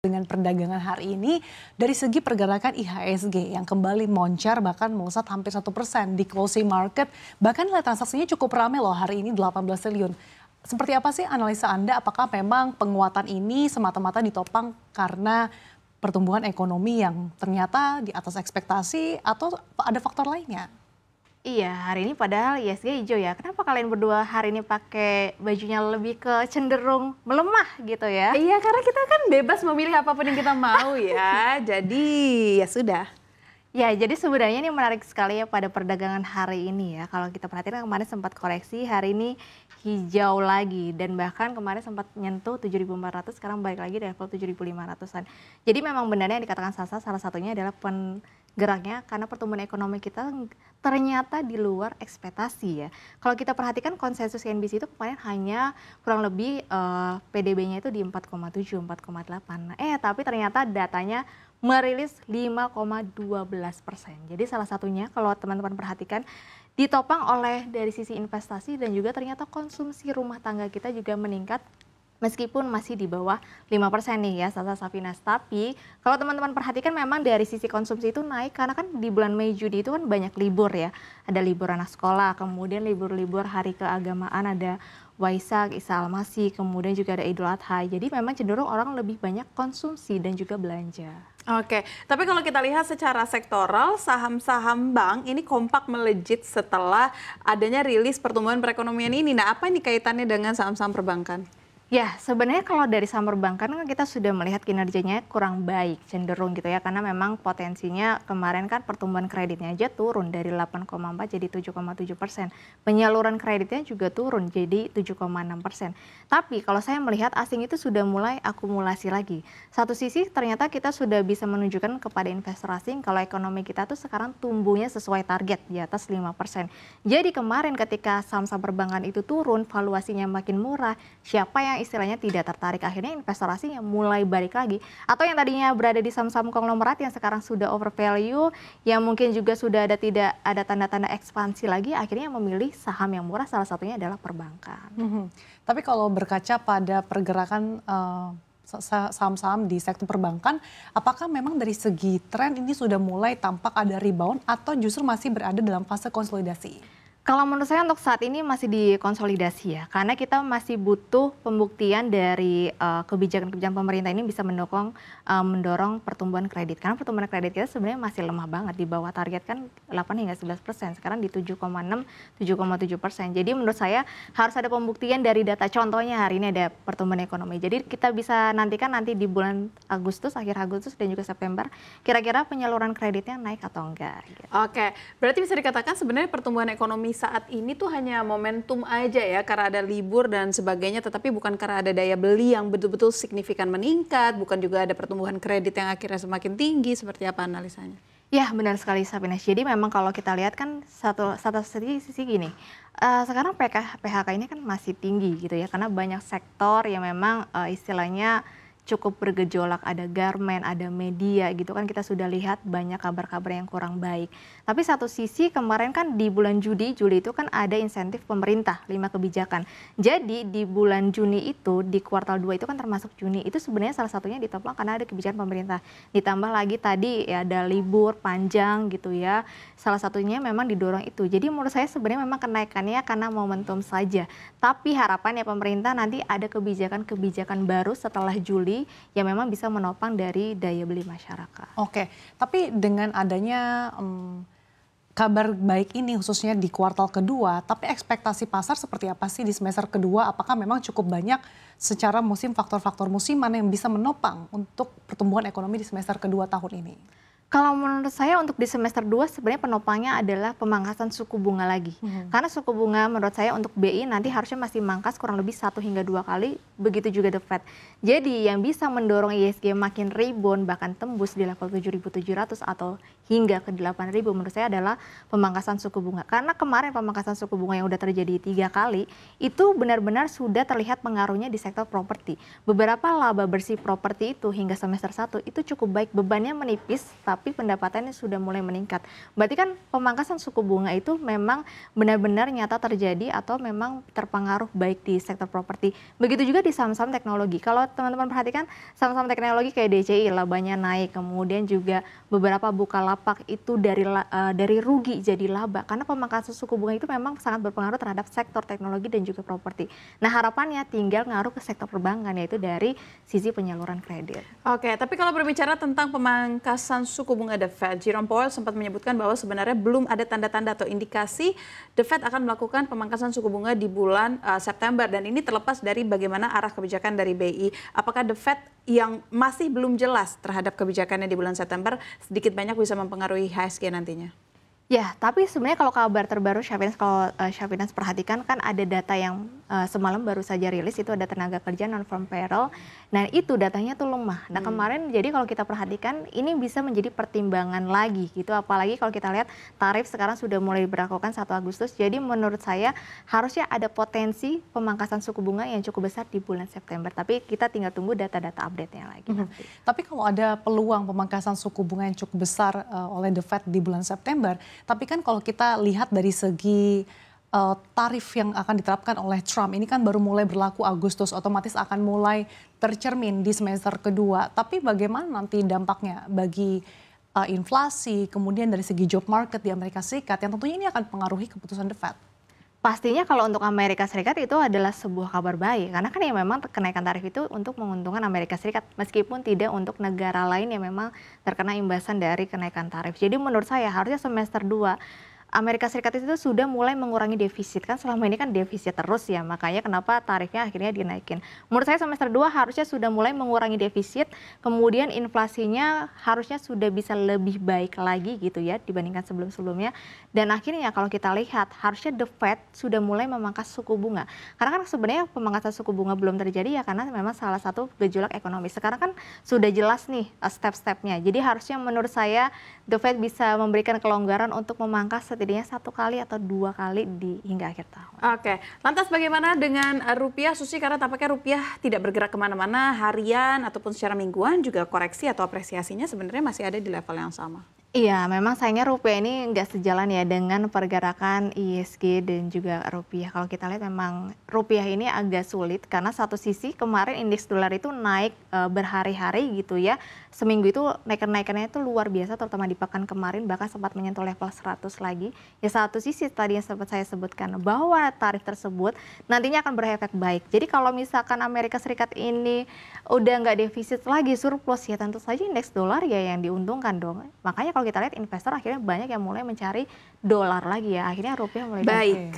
Dengan perdagangan hari ini, dari segi pergerakan IHSG yang kembali moncar bahkan melesat hampir 1% di closing market, bahkan nilai transaksinya cukup ramai loh hari ini 18 triliun. Seperti apa sih analisa Anda? Apakah memang penguatan ini semata-mata ditopang karena pertumbuhan ekonomi yang ternyata di atas ekspektasi atau ada faktor lainnya? Iya, hari ini padahal ISG hijau ya. Kenapa kalian berdua hari ini pakai bajunya lebih ke cenderung melemah gitu ya? Iya, karena kita kan bebas memilih apapun yang kita mau ya. Jadi ya sudah. Ya, jadi sebenarnya ini menarik sekali ya pada perdagangan hari ini ya. Kalau kita perhatikan kemarin sempat koreksi, hari ini hijau lagi. Dan bahkan kemarin sempat nyentuh 7.400, sekarang balik lagi di level 7.500-an. Jadi memang benarnya yang dikatakan Sasa salah satunya adalah penggeraknya karena pertumbuhan ekonomi kita ternyata di luar ekspektasi ya. Kalau kita perhatikan konsensus CNBC itu kemarin hanya kurang lebih PDB-nya itu di 4,7, 4,8. Tapi ternyata datanya merilis 5,12%. Jadi salah satunya kalau teman-teman perhatikan ditopang oleh dari sisi investasi dan juga ternyata konsumsi rumah tangga kita juga meningkat. Meskipun masih di bawah 5% nih ya Sasa Safinas. Tapi kalau teman-teman perhatikan memang dari sisi konsumsi itu naik karena kan di bulan Mei Juni itu kan banyak libur ya. Ada libur anak sekolah, kemudian libur-libur hari keagamaan, ada Waisak, Isa Al-Masih, kemudian juga ada Idul Adha. Jadi memang cenderung orang lebih banyak konsumsi dan juga belanja. Oke, tapi kalau kita lihat secara sektoral, saham-saham bank ini kompak melejit setelah adanya rilis pertumbuhan perekonomian ini. Nah, apa ini kaitannya dengan saham-saham perbankan? Ya, sebenarnya kalau dari saham perbankan kan kita sudah melihat kinerjanya kurang baik, cenderung gitu ya. Karena memang potensinya kemarin kan pertumbuhan kreditnya aja turun dari 8,4 jadi 7,7%. Penyaluran kreditnya juga turun jadi 7,6%. Tapi kalau saya melihat asing itu sudah mulai akumulasi lagi. Satu sisi ternyata kita sudah bisa menunjukkan kepada investor asing kalau ekonomi kita tuh sekarang tumbuhnya sesuai target di atas 5%. Jadi kemarin ketika saham-saham perbankan itu turun, valuasinya makin murah, siapa yang istilahnya tidak tertarik, akhirnya investor asing yang mulai balik lagi, atau yang tadinya berada di saham-saham konglomerat yang sekarang sudah overvalue, yang mungkin juga sudah tidak ada tanda-tanda ekspansi lagi, akhirnya memilih saham yang murah, salah satunya adalah perbankan. Tapi kalau berkaca pada pergerakan saham-saham di sektor perbankan, apakah memang dari segi tren ini sudah mulai tampak ada rebound atau justru masih berada dalam fase konsolidasi? Kalau menurut saya untuk saat ini masih dikonsolidasi ya, karena kita masih butuh pembuktian dari kebijakan-kebijakan pemerintah ini bisa mendorong pertumbuhan kredit. Karena pertumbuhan kredit kita sebenarnya masih lemah banget, di bawah target kan 8 hingga 11%, sekarang di 7,6, 7,7%. Jadi menurut saya harus ada pembuktian dari data, contohnya hari ini ada pertumbuhan ekonomi. Jadi kita bisa nantikan nanti di bulan Agustus, akhir Agustus dan juga September, kira-kira penyaluran kreditnya naik atau enggak. Gitu. Oke, berarti bisa dikatakan sebenarnya pertumbuhan ekonomi saat ini tuh hanya momentum aja ya, karena ada libur dan sebagainya, tetapi bukan karena ada daya beli yang betul-betul signifikan meningkat, bukan juga ada pertumbuhan kredit yang akhirnya semakin tinggi. Seperti apa analisanya? Ya, benar sekali Safinas. Jadi memang kalau kita lihat kan satu sisi gini, sekarang PHK ini kan masih tinggi gitu ya, karena banyak sektor yang memang istilahnya cukup bergejolak, ada garmen, ada media gitu kan, kita sudah lihat banyak kabar-kabar yang kurang baik. Tapi satu sisi kemarin kan di bulan Juli itu kan ada insentif pemerintah 5 kebijakan. Jadi di bulan Juni itu, di kuartal 2 itu kan termasuk Juni, itu sebenarnya salah satunya ditopang karena ada kebijakan pemerintah. Ditambah lagi tadi ya ada libur panjang gitu ya, salah satunya memang didorong itu. Jadi menurut saya sebenarnya memang kenaikannya karena momentum saja. Tapi harapannya pemerintah nanti ada kebijakan-kebijakan baru setelah Juli yang memang bisa menopang dari daya beli masyarakat. Oke, tapi dengan adanya kabar baik ini khususnya di kuartal kedua, tapi ekspektasi pasar seperti apa sih di semester kedua? Apakah memang cukup banyak secara faktor-faktor musiman yang bisa menopang untuk pertumbuhan ekonomi di semester kedua tahun ini? Kalau menurut saya untuk di semester 2 sebenarnya penopangnya adalah pemangkasan suku bunga lagi. Karena suku bunga menurut saya untuk BI nanti harusnya masih mangkas kurang lebih 1 hingga 2 kali, begitu juga The Fed. Jadi yang bisa mendorong ISG makin rebound bahkan tembus di level 7.700 atau hingga ke 8.000 menurut saya adalah pemangkasan suku bunga. Karena kemarin pemangkasan suku bunga yang udah terjadi 3 kali itu benar-benar sudah terlihat pengaruhnya di sektor properti. Beberapa laba bersih properti itu hingga semester 1 itu cukup baik, bebannya menipis, tapi tapi pendapatannya sudah mulai meningkat. Berarti kan pemangkasan suku bunga itu memang benar-benar nyata terjadi atau memang terpengaruh baik di sektor properti. Begitu juga di saham-saham teknologi. Kalau teman-teman perhatikan saham-saham teknologi kayak DCI labanya naik, kemudian juga beberapa Bukalapak itu dari rugi jadi laba karena pemangkasan suku bunga itu memang sangat berpengaruh terhadap sektor teknologi dan juga properti. Nah, harapannya tinggal ngaruh ke sektor perbankan yaitu dari sisi penyaluran kredit. Oke, tapi kalau berbicara tentang pemangkasan suku bunga The Fed, Jerome Powell sempat menyebutkan bahwa sebenarnya belum ada tanda-tanda atau indikasi The Fed akan melakukan pemangkasan suku bunga di bulan September, dan ini terlepas dari bagaimana arah kebijakan dari BI. Apakah The Fed yang masih belum jelas terhadap kebijakannya di bulan September sedikit banyak bisa mempengaruhi IHSG nantinya? Ya, tapi sebenarnya kalau kabar terbaru kalau Syafinas perhatikan kan ada data yang semalam baru saja rilis, itu ada tenaga kerja non-farm payroll. Nah, itu datanya tuh lemah. Nah, kemarin jadi kalau kita perhatikan ini bisa menjadi pertimbangan lagi gitu, apalagi kalau kita lihat tarif sekarang sudah mulai diberlakukan 1 Agustus. Jadi menurut saya harusnya ada potensi pemangkasan suku bunga yang cukup besar di bulan September. Tapi kita tinggal tunggu data-data update-nya lagi nanti. Tapi kalau ada peluang pemangkasan suku bunga yang cukup besar oleh The Fed di bulan September, tapi kan kalau kita lihat dari segi tarif yang akan diterapkan oleh Trump ini kan baru mulai berlaku Agustus, otomatis akan mulai tercermin di semester kedua. Tapi bagaimana nanti dampaknya bagi inflasi, kemudian dari segi job market di Amerika Serikat yang tentunya ini akan mempengaruhi keputusan The Fed? Pastinya kalau untuk Amerika Serikat itu adalah sebuah kabar baik, karena kan ya memang kenaikan tarif itu untuk menguntungkan Amerika Serikat, meskipun tidak untuk negara lain yang memang terkena imbasan dari kenaikan tarif. Jadi menurut saya harusnya semester 2 Amerika Serikat itu sudah mulai mengurangi defisit, kan selama ini kan defisit terus ya, makanya kenapa tarifnya akhirnya dinaikin. Menurut saya semester 2 harusnya sudah mulai mengurangi defisit, kemudian inflasinya harusnya sudah bisa lebih baik lagi gitu ya dibandingkan sebelum-sebelumnya. Dan akhirnya kalau kita lihat harusnya The Fed sudah mulai memangkas suku bunga. Karena kan sebenarnya pemangkasan suku bunga belum terjadi ya karena memang salah satu gejolak ekonomi. Sekarang kan sudah jelas nih step-stepnya. Jadi harusnya menurut saya The Fed bisa memberikan kelonggaran untuk memangkas setidaknya 1 kali atau 2 kali hingga akhir tahun. Oke, lantas bagaimana dengan rupiah, Susi? Karena tampaknya rupiah tidak bergerak kemana-mana, harian ataupun secara mingguan juga koreksi atau apresiasinya sebenarnya masih ada di level yang sama. Iya, memang sayangnya rupiah ini nggak sejalan ya dengan pergerakan IHSG dan juga rupiah. Kalau kita lihat memang rupiah ini agak sulit karena satu sisi kemarin indeks dolar itu naik berhari-hari gitu ya. Seminggu itu naikannya itu luar biasa, terutama di pekan kemarin bahkan sempat menyentuh level 100 lagi. Ya satu sisi tadi yang sempat saya sebutkan bahwa tarif tersebut nantinya akan berefek baik. Jadi kalau misalkan Amerika Serikat ini udah nggak defisit lagi, surplus, ya tentu saja indeks dolar ya yang diuntungkan dong. Makanya kalau kita lihat investor akhirnya banyak yang mulai mencari dolar lagi ya, akhirnya rupiah mulai baik.